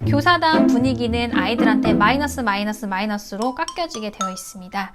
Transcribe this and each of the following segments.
교사단 분위기는 아이들한테 마이너스로 깎여지게 되어 있습니다.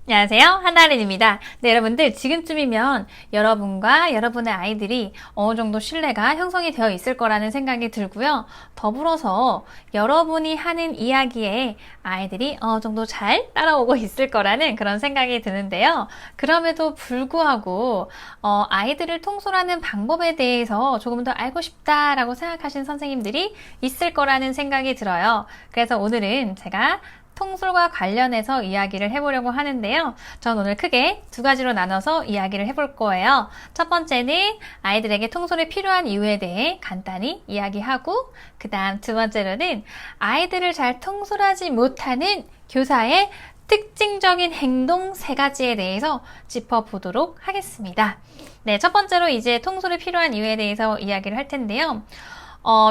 안녕하세요, 한나린입니다. 네, 여러분들 지금쯤이면 여러분과 여러분의 아이들이 어느 정도 신뢰가 형성이 되어 있을 거라는 생각이 들고요. 더불어서 여러분이 하는 이야기에 아이들이 어느 정도 잘 따라오고 있을 거라는 그런 생각이 드는데요. 그럼에도 불구하고 아이들을 통솔하는 방법에 대해서 조금 더 알고 싶다라고 생각하신 선생님들이 있을 거라는 생각이 들어요. 그래서 오늘은 제가 통솔과 관련해서 이야기를 해보려고 하는데요. 전 오늘 크게 두 가지로 나눠서 이야기를 해볼 거예요. 첫 번째는 아이들에게 통솔이 필요한 이유에 대해 간단히 이야기하고, 그 다음 두 번째로는 아이들을 잘 통솔하지 못하는 교사의 특징적인 행동 세 가지에 대해서 짚어보도록 하겠습니다. 네, 첫 번째로 이제 통솔이 필요한 이유에 대해서 이야기를 할 텐데요.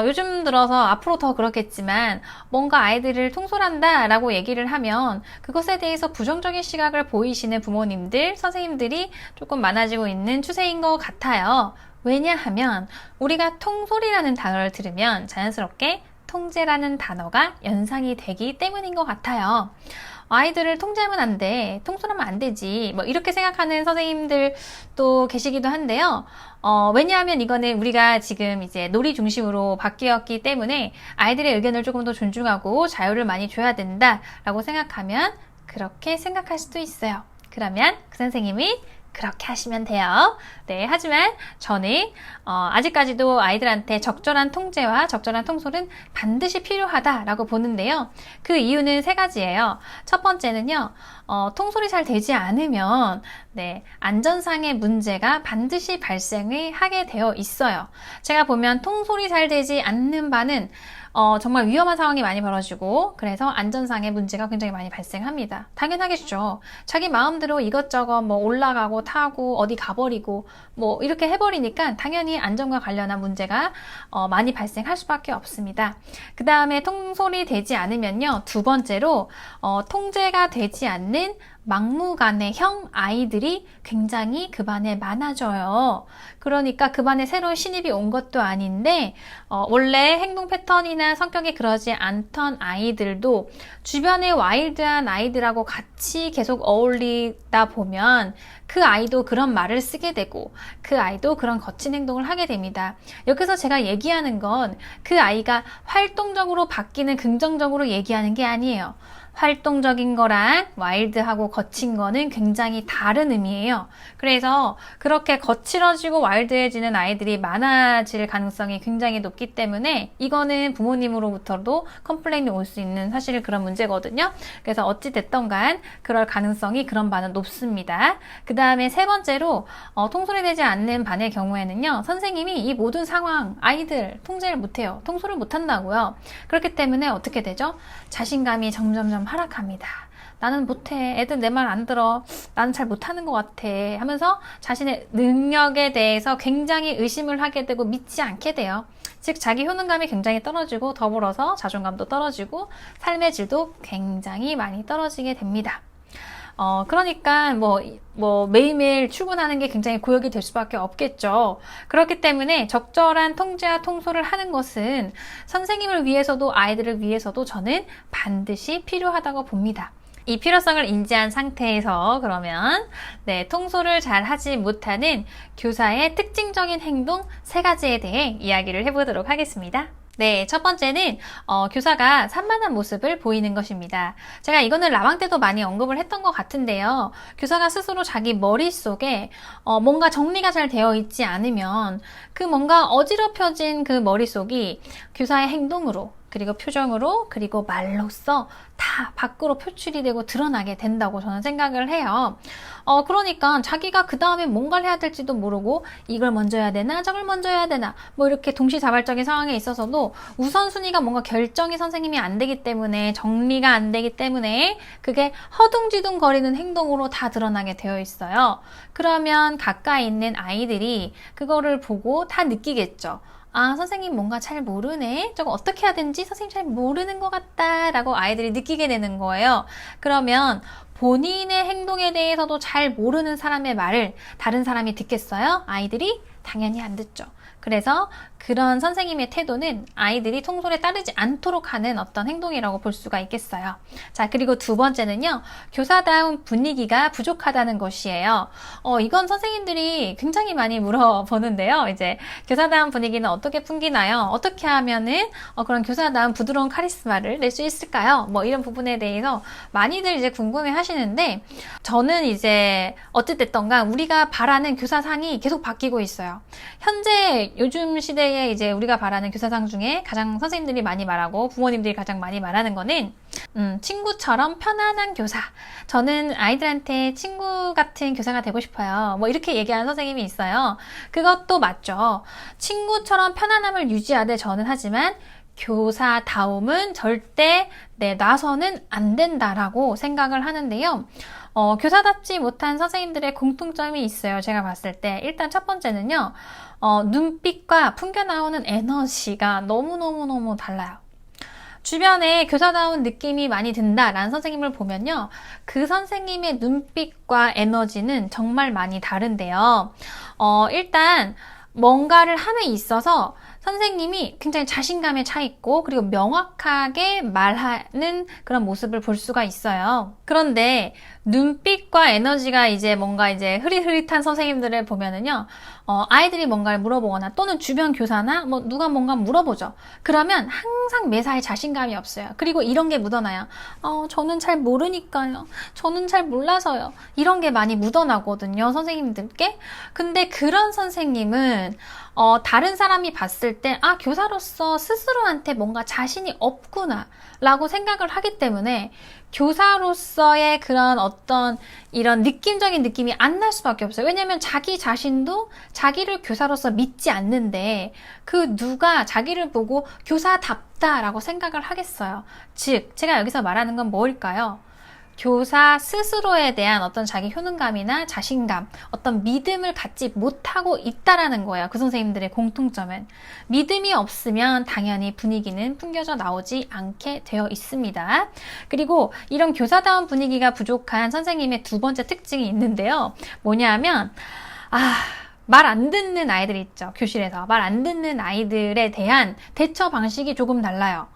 요즘 들어서 앞으로 더 그렇겠지만 뭔가 아이들을 통솔한다 라고 얘기를 하면 그것에 대해서 부정적인 시각을 보이시는 부모님들, 선생님들이 조금 많아지고 있는 추세인 것 같아요. 왜냐하면 우리가 통솔이라는 단어를 들으면 자연스럽게 통제라는 단어가 연상이 되기 때문인 것 같아요. 아이들을 통제하면 안 돼, 통솔하면 안 되지, 뭐 이렇게 생각하는 선생님들도 계시기도 한데요. 왜냐하면 이거는 우리가 지금 이제 놀이 중심으로 바뀌었기 때문에 아이들의 의견을 조금 더 존중하고 자유를 많이 줘야 된다라고 생각하면 그렇게 생각할 수도 있어요. 그러면 그 선생님이 그렇게 하시면 돼요. 네, 하지만 저는 아직까지도 아이들한테 적절한 통제와 적절한 통솔은 반드시 필요하다라고 보는데요. 그 이유는 세 가지예요. 첫 번째는요, 통솔이 잘 되지 않으면 안전상의 문제가 반드시 발생을 하게 되어 있어요. 제가 보면 통솔이 잘 되지 않는 반은 정말 위험한 상황이 많이 벌어지고, 그래서 안전상의 문제가 굉장히 많이 발생합니다. 당연하겠죠. 자기 마음대로 이것저것 뭐 올라가고 타고 어디 가버리고 뭐 이렇게 해버리니까 당연히 안전과 관련한 문제가 많이 발생할 수밖에 없습니다. 그 다음에 통솔이 되지 않으면요, 두 번째로 통제가 되지 않는 막무가내형 아이들이 굉장히 그 반에 많아져요. 그러니까 그 반에 새로운 신입이 온 것도 아닌데 원래 행동 패턴이나 성격이 그러지 않던 아이들도 주변의 와일드한 아이들하고 같이 계속 어울리다 보면 그 아이도 그런 말을 쓰게 되고 그 아이도 그런 거친 행동을 하게 됩니다. 여기서 제가 얘기하는 건 그 아이가 활동적으로 바뀌는 긍정적으로 얘기하는 게 아니에요. 활동적인 거랑 와일드하고 거친 거는 굉장히 다른 의미예요. 그래서 그렇게 거칠어지고 와일드해지는 아이들이 많아질 가능성이 굉장히 높기 때문에 이거는 부모님으로부터도 컴플레인이 올 수 있는 사실 그런 문제거든요. 그래서 어찌 됐던 간 그럴 가능성이 그런 반은 높습니다. 그 다음에 세 번째로 통솔이 되지 않는 반의 경우에는요, 선생님이 이 모든 상황, 아이들 통제를 못해요. 통솔을 못한다고요. 그렇기 때문에 어떻게 되죠? 자신감이 점점 하락합니다. 나는 못해. 애들 내 말 안 들어. 나는 잘 못하는 것 같아. 하면서 자신의 능력에 대해서 굉장히 의심을 하게 되고 믿지 않게 돼요. 즉 자기 효능감이 굉장히 떨어지고 더불어서 자존감도 떨어지고 삶의 질도 굉장히 많이 떨어지게 됩니다. 그러니까 매일매일 출근하는 게 굉장히 고역이 될 수밖에 없겠죠. 그렇기 때문에 적절한 통제와 통솔을 하는 것은 선생님을 위해서도 아이들을 위해서도 저는 반드시 필요하다고 봅니다. 이 필요성을 인지한 상태에서 그러면 통솔을 잘 하지 못하는 교사의 특징적인 행동 세 가지에 대해 이야기를 해보도록 하겠습니다. 네, 첫 번째는 교사가 산만한 모습을 보이는 것입니다. 제가 이거는 라방 때도 많이 언급을 했던 것 같은데요. 교사가 스스로 자기 머릿속에 뭔가 정리가 잘 되어 있지 않으면 그 뭔가 어지럽혀진 그 머릿속이 교사의 행동으로, 그리고 표정으로, 그리고 말로써 다 밖으로 표출이 되고 드러나게 된다고 저는 생각을 해요. 그러니까 자기가 그 다음에 뭔가를 해야 될지도 모르고 이걸 먼저 해야 되나 저걸 먼저 해야 되나 뭐 이렇게 동시다발적인 상황에 있어서도 우선순위가 뭔가 결정이 선생님이 안 되기 때문에, 정리가 안 되기 때문에 그게 허둥지둥 거리는 행동으로 다 드러나게 되어 있어요. 그러면 가까이 있는 아이들이 그거를 보고 다 느끼겠죠. 아, 선생님 뭔가 잘 모르네. 저거 어떻게 해야 되는지 선생님 잘 모르는 것 같다 라고 아이들이 느끼게 되는 거예요. 그러면 본인의 행동에 대해서도 잘 모르는 사람의 말을 다른 사람이 듣겠어요? 아이들이 당연히 안 듣죠. 그래서 그런 선생님의 태도는 아이들이 통솔에 따르지 않도록 하는 어떤 행동이라고 볼 수가 있겠어요. 자, 그리고 두 번째는요, 교사다운 분위기가 부족하다는 것이에요. 이건 선생님들이 굉장히 많이 물어보는데요. 이제 교사다운 분위기는 어떻게 풍기나요? 어떻게 하면은 그런 교사다운 부드러운 카리스마를 낼 수 있을까요? 뭐 이런 부분에 대해서 많이들 이제 궁금해 하시는데, 저는 이제 어찌됐던가 우리가 바라는 교사상이 계속 바뀌고 있어요. 현재 요즘 시대에 이제 우리가 바라는 교사상 중에 가장 선생님들이 많이 말하고 부모님들이 가장 많이 말하는 거는 친구처럼 편안한 교사. 저는 아이들한테 친구 같은 교사가 되고 싶어요. 뭐 이렇게 얘기하는 선생님이 있어요. 그것도 맞죠. 친구처럼 편안함을 유지하되 저는 하지만 교사다움은 절대 놔서는 안 된다라고 생각을 하는데요. 교사답지 못한 선생님들의 공통점이 있어요. 제가 봤을 때. 일단 첫 번째는요. 눈빛과 풍겨나오는 에너지가 너무너무너무 달라요. 주변에 교사다운 느낌이 많이 든다라는 선생님을 보면요. 그 선생님의 눈빛과 에너지는 정말 많이 다른데요. 일단 뭔가를 함에 있어서 선생님이 굉장히 자신감에 차 있고 그리고 명확하게 말하는 그런 모습을 볼 수가 있어요. 그런데 눈빛과 에너지가 이제 뭔가 이제 흐릿흐릿한 선생님들을 보면은요, 아이들이 뭔가를 물어보거나 또는 주변 교사나 뭐 누가 뭔가 물어보죠. 그러면 항상 매사에 자신감이 없어요. 그리고 이런 게 묻어나요. 저는 잘 모르니까요. 저는 잘 몰라서요. 이런 게 많이 묻어나거든요, 선생님들께. 근데 그런 선생님은 다른 사람이 봤을 때, 교사로서 스스로한테 뭔가 자신이 없구나, 라고 생각을 하기 때문에, 교사로서의 그런 어떤 이런 느낌적인 느낌이 안 날 수밖에 없어요. 왜냐면 자기 자신도 자기를 교사로서 믿지 않는데, 그 누가 자기를 보고 교사답다라고 생각을 하겠어요. 즉, 제가 여기서 말하는 건 뭘까요? 교사 스스로에 대한 어떤 자기 효능감이나 자신감, 어떤 믿음을 갖지 못하고 있다라는 거예요. 그 선생님들의 공통점은. 믿음이 없으면 당연히 분위기는 풍겨져 나오지 않게 되어 있습니다. 그리고 이런 교사다운 분위기가 부족한 선생님의 두 번째 특징이 있는데요. 뭐냐면, 말 안 듣는 아이들 있죠. 교실에서. 말 안 듣는 아이들에 대한 대처 방식이 조금 달라요.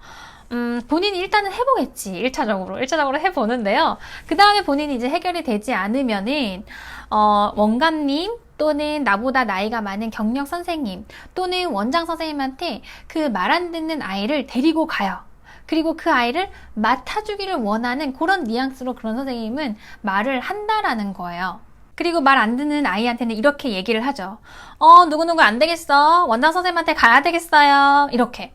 본인이 일단은 해보겠지. 1차적으로 해보는데요. 그 다음에 본인이 이제 해결이 되지 않으면은, 원감님, 또는 나보다 나이가 많은 경력 선생님, 또는 원장 선생님한테 그 말 안 듣는 아이를 데리고 가요. 그리고 그 아이를 맡아주기를 원하는 그런 뉘앙스로 그런 선생님은 말을 한다라는 거예요. 그리고 말 안 듣는 아이한테는 이렇게 얘기를 하죠. 누구누구 안 되겠어. 원장 선생님한테 가야 되겠어요. 이렇게.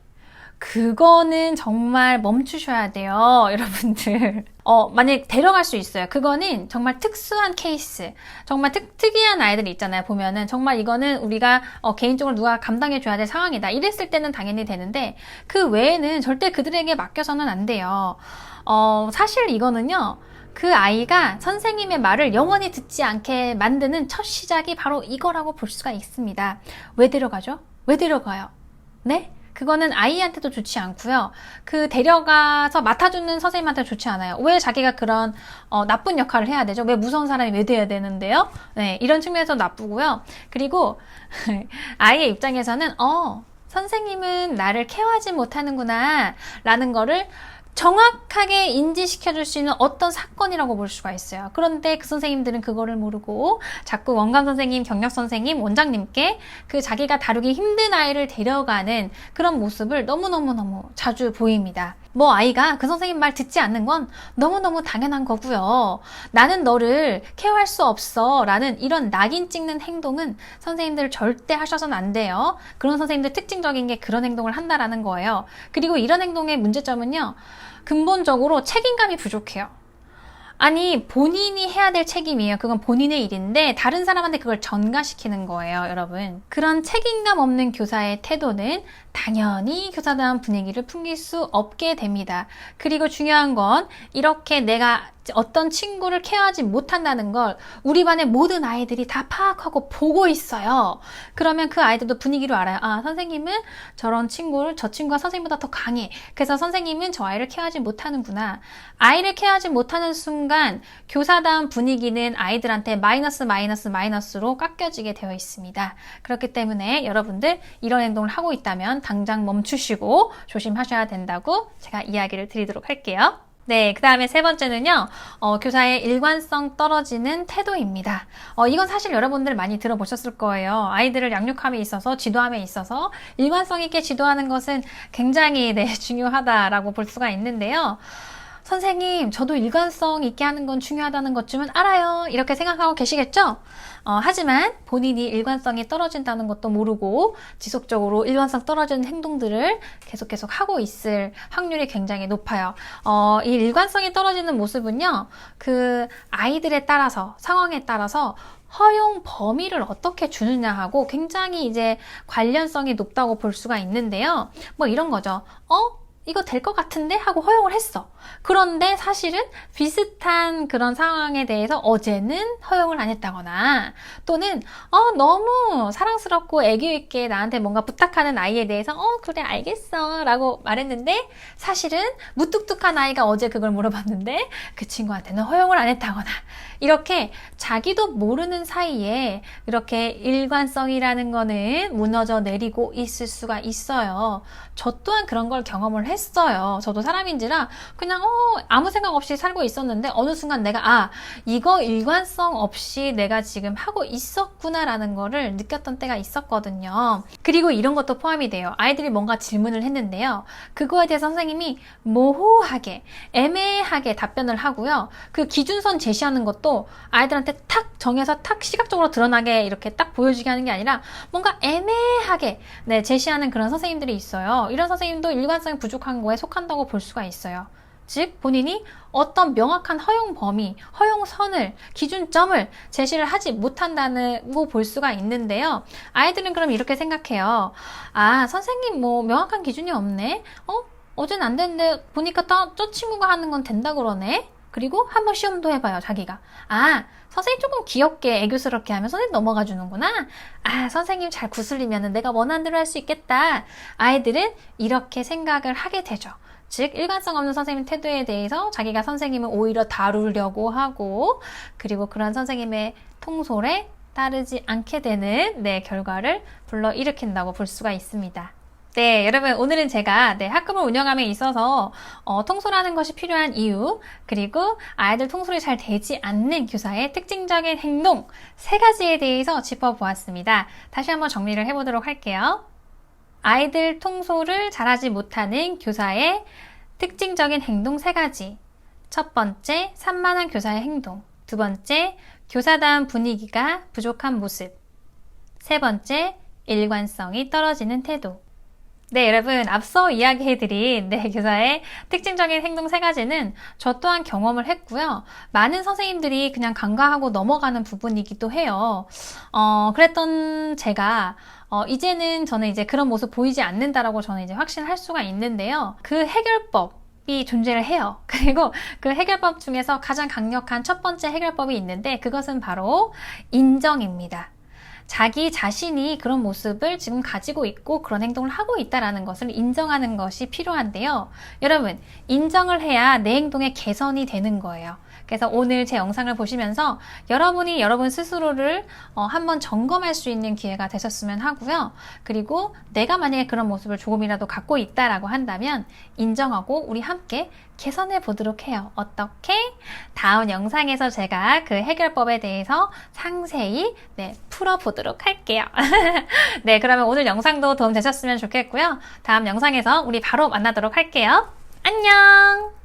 그거는 정말 멈추셔야 돼요, 여러분들. 만약 데려갈 수 있어요. 그거는 정말 특수한 케이스. 정말 특이한 아이들이 있잖아요, 보면은. 정말 이거는 우리가 개인적으로 누가 감당해줘야 될 상황이다. 이랬을 때는 당연히 되는데, 그 외에는 절대 그들에게 맡겨서는 안 돼요. 사실 이거는요, 그 아이가 선생님의 말을 영원히 듣지 않게 만드는 첫 시작이 바로 이거라고 볼 수가 있습니다. 왜 데려가죠? 왜 데려가요? 네? 그거는 아이한테도 좋지 않고요. 그 데려가서 맡아주는 선생님한테 좋지 않아요. 왜 자기가 그런 나쁜 역할을 해야 되죠? 왜 무서운 사람이 왜 돼야 되는데요? 네, 이런 측면에서 나쁘고요. 그리고 아이의 입장에서는 선생님은 나를 케어하지 못하는구나 라는 거를 정확하게 인지시켜줄 수 있는 어떤 사건이라고 볼 수가 있어요. 그런데 그 선생님들은 그거를 모르고 자꾸 원감 선생님, 경력 선생님, 원장님께 그 자기가 다루기 힘든 아이를 데려가는 그런 모습을 너무너무너무 자주 보입니다. 뭐 아이가 그 선생님 말 듣지 않는 건 너무너무 당연한 거고요. 나는 너를 케어할 수 없어 라는 이런 낙인 찍는 행동은 선생님들 절대 하셔서는 안 돼요. 그런 선생님들 특징적인 게 그런 행동을 한다라는 거예요. 그리고 이런 행동의 문제점은요, 근본적으로 책임감이 부족해요. 아니, 본인이 해야 될 책임이에요. 그건 본인의 일인데 다른 사람한테 그걸 전가시키는 거예요, 여러분. 그런 책임감 없는 교사의 태도는 당연히 교사다운 분위기를 풍길 수 없게 됩니다. 그리고 중요한 건 이렇게 내가 어떤 친구를 케어하지 못한다는 걸 우리 반의 모든 아이들이 다 파악하고 보고 있어요. 그러면 그 아이들도 분위기로 알아요. 선생님은 저런 친구를 저 친구가 선생님보다 더 강해. 그래서 선생님은 저 아이를 케어하지 못하는구나. 아이를 케어하지 못하는 순간 순간 교사다운 분위기는 아이들한테 마이너스로 깎여지게 되어 있습니다. 그렇기 때문에 여러분들 이런 행동을 하고 있다면 당장 멈추시고 조심하셔야 된다고 제가 이야기를 드리도록 할게요. 네, 그 다음에 세 번째는요, 교사의 일관성 떨어지는 태도입니다. 이건 사실 여러분들 많이 들어보셨을 거예요. 아이들을 양육함에 있어서, 지도함에 있어서 일관성 있게 지도하는 것은 굉장히 중요하다라고 볼 수가 있는데요. 선생님, 저도 일관성 있게 하는 건 중요하다는 것쯤은 알아요. 이렇게 생각하고 계시겠죠? 하지만 본인이 일관성이 떨어진다는 것도 모르고 지속적으로 일관성 떨어지는 행동들을 계속 하고 있을 확률이 굉장히 높아요. 이 일관성이 떨어지는 모습은요, 그 아이들에 따라서, 상황에 따라서 허용 범위를 어떻게 주느냐 하고 굉장히 이제 관련성이 높다고 볼 수가 있는데요. 뭐 이런 거죠. 이거 될 것 같은데? 하고 허용을 했어. 그런데 사실은 비슷한 그런 상황에 대해서 어제는 허용을 안 했다거나 또는 너무 사랑스럽고 애교 있게 나한테 뭔가 부탁하는 아이에 대해서 그래 알겠어 라고 말했는데 사실은 무뚝뚝한 아이가 어제 그걸 물어봤는데 그 친구한테는 허용을 안 했다거나 이렇게 자기도 모르는 사이에 이렇게 일관성이라는 거는 무너져 내리고 있을 수가 있어요. 저 또한 그런 걸 경험을 했어요. 저도 사람인지라 그냥 아무 생각 없이 살고 있었는데 어느 순간 내가 이거 일관성 없이 내가 지금 하고 있었구나라는 거를 느꼈던 때가 있었거든요. 그리고 이런 것도 포함이 돼요. 아이들이 뭔가 질문을 했는데요. 그거에 대해서 선생님이 모호하게 애매하게 답변을 하고요. 그 기준선 제시하는 것도 아이들한테 탁 정해서 탁 시각적으로 드러나게 이렇게 딱 보여주게 하는 게 아니라 뭔가 애매하게 제시하는 그런 선생님들이 있어요. 이런 선생님도 일관성이 부족한 거에 속한다고 볼 수가 있어요. 즉 본인이 어떤 명확한 허용 범위, 허용선을, 기준점을 제시를 하지 못한다고 볼 수가 있는데요. 아이들은 그럼 이렇게 생각해요. 선생님 뭐 명확한 기준이 없네? 어제는 안 됐는데 보니까 저 친구가 하는 건 된다 그러네? 그리고 한번 시험도 해봐요, 자기가. 선생님 조금 귀엽게 애교스럽게 하면 선생님 넘어가 주는구나. 선생님 잘 구슬리면 내가 원하는 대로 할 수 있겠다. 아이들은 이렇게 생각을 하게 되죠. 즉 일관성 없는 선생님 태도에 대해서 자기가 선생님을 오히려 다루려고 하고 그리고 그런 선생님의 통솔에 따르지 않게 되는 결과를 불러일으킨다고 볼 수가 있습니다. 네, 여러분 오늘은 제가 학급을 운영함에 있어서 통솔하는 것이 필요한 이유 그리고 아이들 통솔이 잘 되지 않는 교사의 특징적인 행동 3가지에 대해서 짚어보았습니다. 다시 한번 정리를 해보도록 할게요. 아이들 통솔을 잘하지 못하는 교사의 특징적인 행동 3가지. 첫 번째, 산만한 교사의 행동. 두 번째, 교사다운 분위기가 부족한 모습. 세 번째, 일관성이 떨어지는 태도. 네, 여러분 앞서 이야기해드린 교사의 특징적인 행동 3가지는 저 또한 경험을 했고요. 많은 선생님들이 그냥 간과하고 넘어가는 부분이기도 해요. 그랬던 제가 이제는 저는 이제 그런 모습 보이지 않는다라고 저는 이제 확신할 수가 있는데요. 그 해결법이 존재를 해요. 그리고 그 해결법 중에서 가장 강력한 첫 번째 해결법이 있는데 그것은 바로 인정입니다. 자기 자신이 그런 모습을 지금 가지고 있고 그런 행동을 하고 있다는 것을 인정하는 것이 필요한데요. 여러분, 인정을 해야 내 행동의 개선이 되는 거예요. 그래서 오늘 제 영상을 보시면서 여러분이 여러분 스스로를 한번 점검할 수 있는 기회가 되셨으면 하고요. 그리고 내가 만약에 그런 모습을 조금이라도 갖고 있다라고 한다면 인정하고 우리 함께 개선해 보도록 해요. 어떻게? 다음 영상에서 제가 그 해결법에 대해서 상세히 풀어보도록 할게요. 네, 그러면 오늘 영상도 도움 되셨으면 좋겠고요. 다음 영상에서 우리 바로 만나도록 할게요. 안녕!